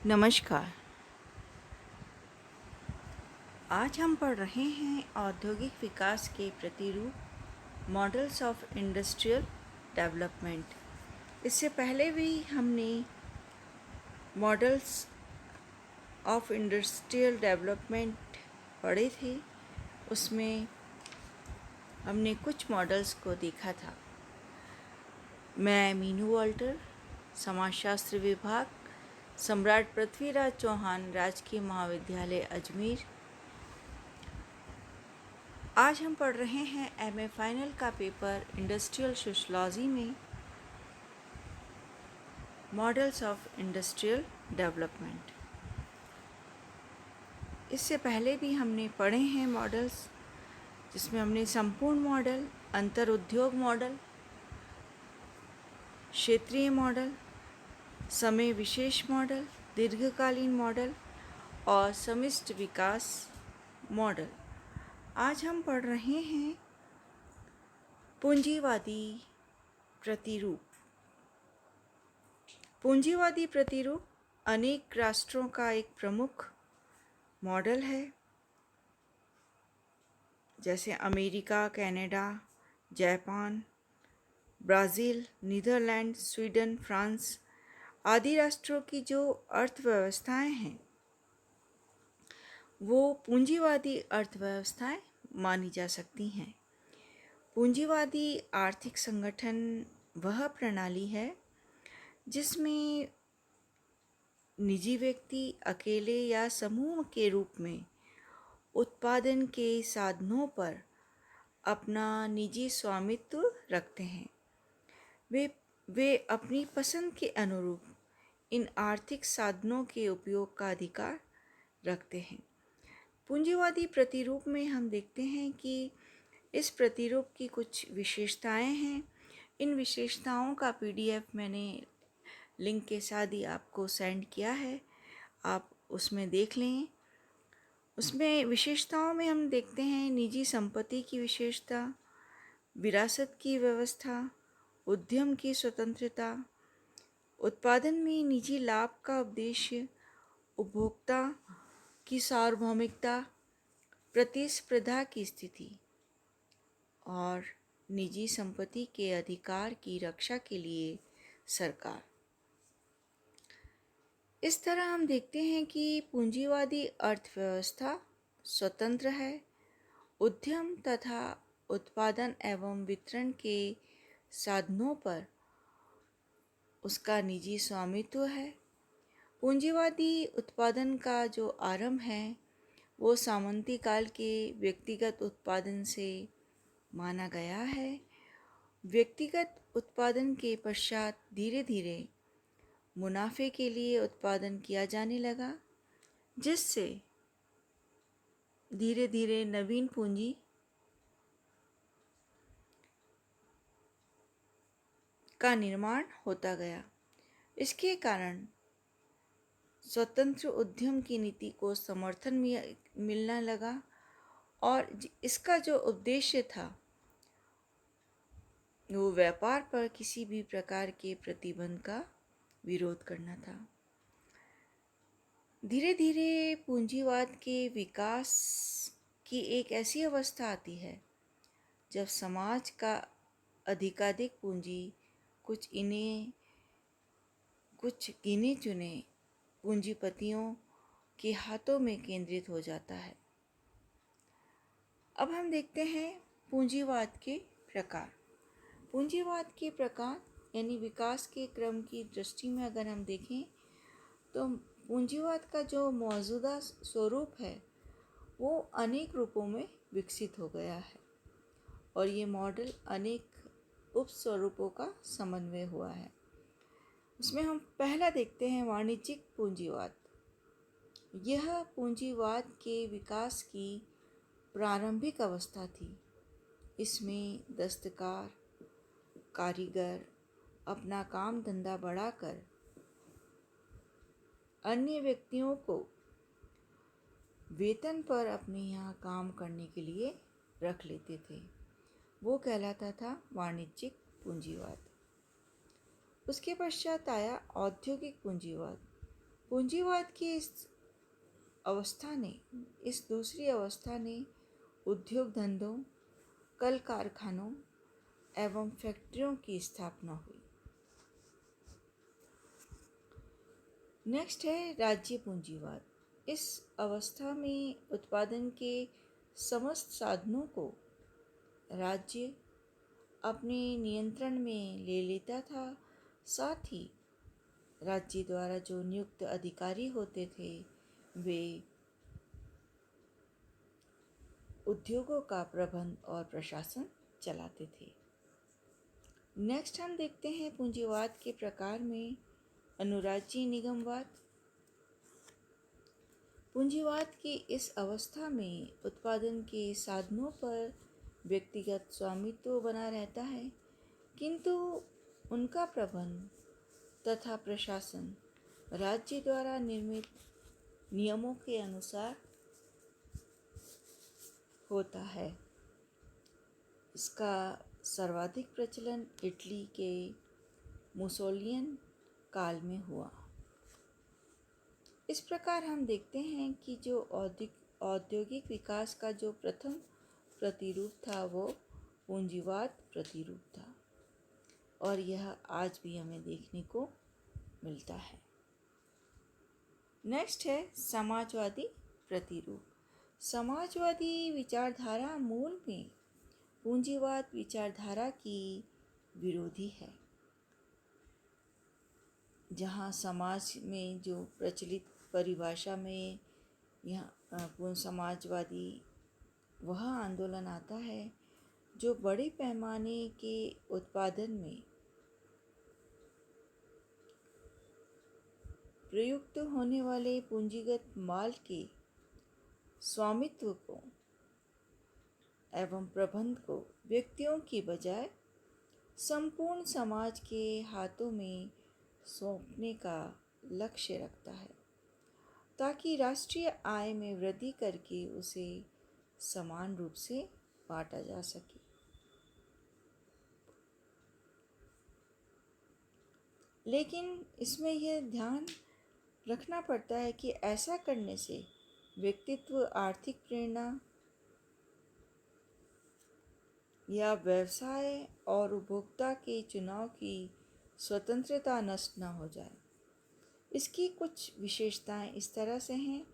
नमस्कार। आज हम पढ़ रहे हैं औद्योगिक विकास के प्रतिरूप मॉडल्स ऑफ इंडस्ट्रियल डेवलपमेंट। इससे पहले भी हमने मॉडल्स ऑफ इंडस्ट्रियल डेवलपमेंट पढ़े थे। उसमें हमने कुछ मॉडल्स को देखा था। मैं मीनू वॉल्टर, समाजशास्त्र विभाग, सम्राट पृथ्वीराज चौहान राजकीय महाविद्यालय अजमेर। आज हम पढ़ रहे हैं एमए फाइनल का पेपर इंडस्ट्रियल सोशलॉजी में मॉडल्स ऑफ इंडस्ट्रियल डेवलपमेंट। इससे पहले भी हमने पढ़े हैं मॉडल्स, जिसमें हमने संपूर्ण मॉडल, अंतर उद्योग मॉडल, क्षेत्रीय मॉडल, समय विशेष मॉडल, दीर्घकालीन मॉडल और समष्टि विकास मॉडल। आज हम पढ़ रहे हैं पूंजीवादी प्रतिरूप। पूंजीवादी प्रतिरूप अनेक राष्ट्रों का एक प्रमुख मॉडल है, जैसे America, Canada, Japan, Brazil, Netherlands, Sweden, France आदि राष्ट्रों की जो अर्थव्यवस्थाएं हैं वो पूंजीवादी अर्थव्यवस्थाएं मानी जा सकती हैं। पूंजीवादी आर्थिक संगठन वह प्रणाली है जिसमें निजी व्यक्ति अकेले या समूह के रूप में उत्पादन के साधनों पर अपना निजी स्वामित्व रखते हैं। वे अपनी पसंद के अनुरूप इन आर्थिक साधनों के उपयोग का अधिकार रखते हैं। पूंजीवादी प्रतिरूप में हम देखते हैं कि इस प्रतिरूप की कुछ विशेषताएं हैं। इन विशेषताओं का पीडीएफ मैंने लिंक के साथ ही आपको सेंड किया है, आप उसमें देख लें। उसमें विशेषताओं में हम देखते हैं निजी संपत्ति की विशेषता, विरासत की व्यवस्था, उद्यम की स्वतंत्रता, उत्पादन में निजी लाभ का उद्देश्य, उपभोक्ता की सार्वभौमिकता, प्रतिस्पर्धा की स्थिति और निजी संपत्ति के अधिकार की रक्षा के लिए सरकार। इस तरह हम देखते हैं कि पूंजीवादी अर्थव्यवस्था स्वतंत्र है। उद्यम तथा उत्पादन एवं वितरण के साधनों पर उसका निजी स्वामित्व है। पूंजीवादी उत्पादन का जो आरंभ है वो सामंती काल के व्यक्तिगत उत्पादन से माना गया है। व्यक्तिगत उत्पादन के पश्चात धीरे धीरे मुनाफे के लिए उत्पादन किया जाने लगा, जिससे धीरे धीरे नवीन पूंजी का निर्माण होता गया। इसके कारण स्वतंत्र उद्यम की नीति को समर्थन मिलने लगा और इसका जो उद्देश्य था वो व्यापार पर किसी भी प्रकार के प्रतिबंध का विरोध करना था। धीरे धीरे पूंजीवाद के विकास की एक ऐसी अवस्था आती है जब समाज का अधिकाधिक पूंजी कुछ गिने चुने पूंजीपतियों के हाथों में केंद्रित हो जाता है। अब हम देखते हैं पूंजीवाद के प्रकार। पूंजीवाद के प्रकार यानी विकास के क्रम की दृष्टि में अगर हम देखें तो पूंजीवाद का जो मौजूदा स्वरूप है वो अनेक रूपों में विकसित हो गया है और ये मॉडल अनेक उप स्वरूपों का समन्वय हुआ है। उसमें हम पहला देखते हैं वाणिज्यिक पूंजीवाद। यह पूंजीवाद के विकास की प्रारंभिक अवस्था थी। इसमें दस्तकार, कारीगर अपना काम धंधा बढ़ाकर अन्य व्यक्तियों को वेतन पर अपने यहाँ काम करने के लिए रख लेते थे। वो कहलाता था वाणिज्यिक पूंजीवाद। उसके पश्चात आया औद्योगिक पूंजीवाद। पूंजीवाद की इस दूसरी अवस्था ने उद्योग धंधों, कल कारखानों एवं फैक्ट्रियों की स्थापना हुई। नेक्स्ट है राज्य पूंजीवाद। इस अवस्था में उत्पादन के समस्त साधनों को राज्य अपने नियंत्रण में ले लेता था। साथ ही राज्य द्वारा जो नियुक्त अधिकारी होते थे वे उद्योगों का प्रबंध और प्रशासन चलाते थे। नेक्स्ट हम देखते हैं पूंजीवाद के प्रकार में अनुराज्य निगमवाद। पूंजीवाद की इस अवस्था में उत्पादन के साधनों पर व्यक्तिगत स्वामित्व बना रहता है, किंतु उनका प्रबंध तथा प्रशासन राज्य द्वारा निर्मित नियमों के अनुसार होता है। इसका सर्वाधिक प्रचलन इटली के मुसोलियन काल में हुआ। इस प्रकार हम देखते हैं कि जो औद्योगिक विकास का जो प्रथम प्रतिरूप था वो पूंजीवाद प्रतिरूप था, और यह आज भी हमें देखने को मिलता है। नेक्स्ट है समाजवादी प्रतिरूप। समाजवादी विचारधारा मूल में पूंजीवाद विचारधारा की विरोधी है। जहाँ समाज में जो प्रचलित परिभाषा में यहाँ समाजवादी वह आंदोलन आता है जो बड़े पैमाने के उत्पादन में प्रयुक्त होने वाले पूंजीगत माल के स्वामित्व को एवं प्रबंध को व्यक्तियों की बजाय संपूर्ण समाज के हाथों में सौंपने का लक्ष्य रखता है, ताकि राष्ट्रीय आय में वृद्धि करके उसे समान रूप से बांटा जा सके। लेकिन इसमें यह ध्यान रखना पड़ता है कि ऐसा करने से व्यक्तित्व, आर्थिक प्रेरणा या व्यवसाय और उपभोक्ता के चुनाव की स्वतंत्रता नष्ट न हो जाए। इसकी कुछ विशेषताएं इस तरह से हैं।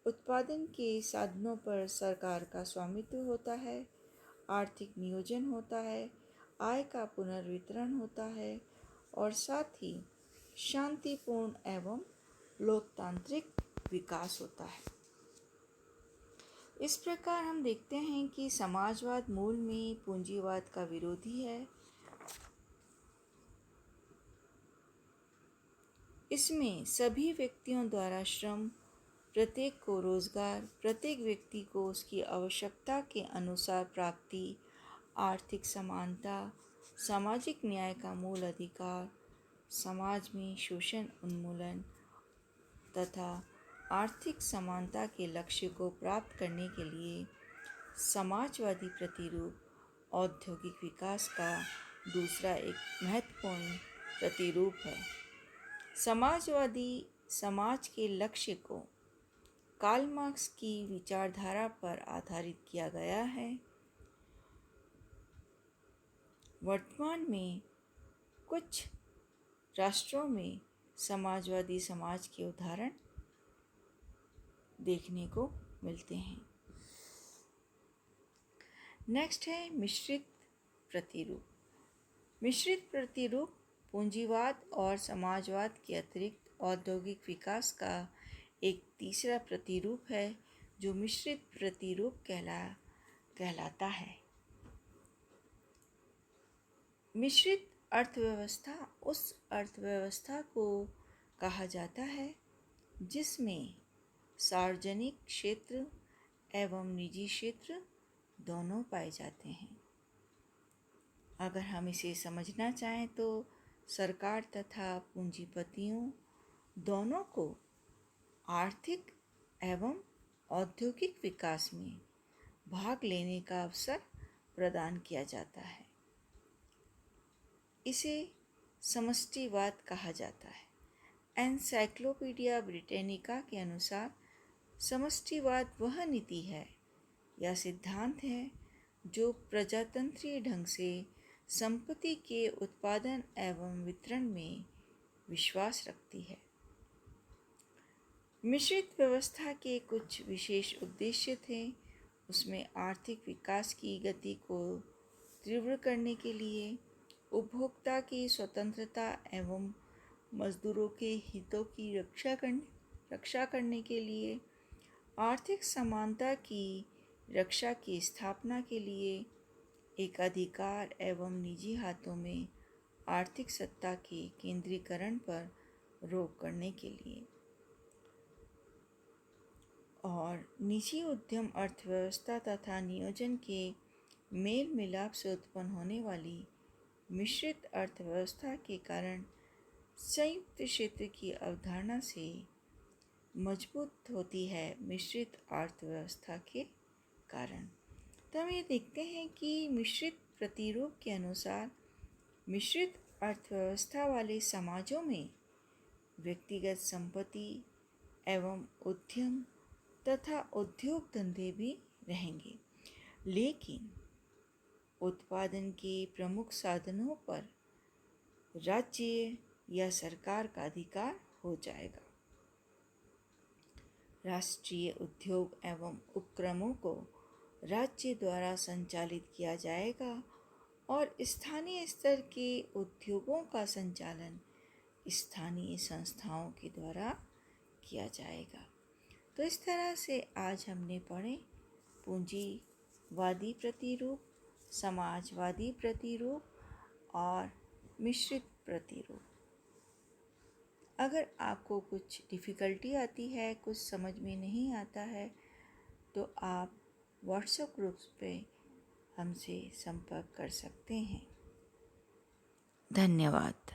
उत्पादन के साधनों पर सरकार का स्वामित्व होता है, आर्थिक नियोजन होता है, आय का पुनर्वितरण होता है और साथ ही शांतिपूर्ण एवं लोकतांत्रिक विकास होता है। इस प्रकार हम देखते हैं कि समाजवाद मूल में पूंजीवाद का विरोधी है। इसमें सभी व्यक्तियों द्वारा श्रम, प्रत्येक को रोजगार, प्रत्येक व्यक्ति को उसकी आवश्यकता के अनुसार प्राप्ति, आर्थिक समानता, सामाजिक न्याय का मूल अधिकार, समाज में शोषण उन्मूलन तथा आर्थिक समानता के लक्ष्य को प्राप्त करने के लिए समाजवादी प्रतिरूप औद्योगिक विकास का दूसरा एक महत्वपूर्ण प्रतिरूप है। समाजवादी समाज के लक्ष्य को कार्ल मार्क्स की विचारधारा पर आधारित किया गया है। वर्तमान में कुछ राष्ट्रों में समाजवादी समाज के उदाहरण देखने को मिलते हैं। नेक्स्ट है मिश्रित प्रतिरूप। मिश्रित प्रतिरूप पूंजीवाद और समाजवाद के अतिरिक्त औद्योगिक विकास का एक तीसरा प्रतिरूप है जो मिश्रित प्रतिरूप कहलाता है। मिश्रित अर्थव्यवस्था उस अर्थव्यवस्था को कहा जाता है जिसमें सार्वजनिक क्षेत्र एवं निजी क्षेत्र दोनों पाए जाते हैं। अगर हम इसे समझना चाहें तो सरकार तथा पूंजीपतियों दोनों को आर्थिक एवं औद्योगिक विकास में भाग लेने का अवसर प्रदान किया जाता है। इसे समष्टिवाद कहा जाता है। एनसाइक्लोपीडिया ब्रिटेनिका के अनुसार समष्टिवाद वह नीति है या सिद्धांत है जो प्रजातंत्रीय ढंग से संपत्ति के उत्पादन एवं वितरण में विश्वास रखती है। मिश्रित व्यवस्था के कुछ विशेष उद्देश्य थे। उसमें आर्थिक विकास की गति को तीव्र करने के लिए, उपभोक्ता की स्वतंत्रता एवं मजदूरों के हितों की रक्षा करने के लिए, आर्थिक समानता की रक्षा की स्थापना के लिए, एकाधिकार एवं निजी हाथों में आर्थिक सत्ता के केंद्रीकरण पर रोक करने के लिए, और निजी उद्यम अर्थव्यवस्था तथा नियोजन के मेल मिलाप से उत्पन्न होने वाली मिश्रित अर्थव्यवस्था के कारण संयुक्त क्षेत्र की अवधारणा से मजबूत होती है। मिश्रित अर्थव्यवस्था के कारण तो हम ये देखते हैं कि मिश्रित प्रतिरूप के अनुसार मिश्रित अर्थव्यवस्था वाले समाजों में व्यक्तिगत संपत्ति एवं उद्यम तथा उद्योग धंधे भी रहेंगे, लेकिन उत्पादन के प्रमुख साधनों पर राज्य या सरकार का अधिकार हो जाएगा। राष्ट्रीय उद्योग एवं उपक्रमों को राज्य द्वारा संचालित किया जाएगा और स्थानीय स्तर के उद्योगों का संचालन स्थानीय संस्थाओं के द्वारा किया जाएगा। तो इस तरह से आज हमने पढ़े पूंजीवादी प्रतिरूप, समाजवादी प्रतिरूप और मिश्रित प्रतिरूप। अगर आपको कुछ डिफ़िकल्टी आती है, कुछ समझ में नहीं आता है, तो आप व्हाट्सएप ग्रुप्स पे हमसे संपर्क कर सकते हैं। धन्यवाद।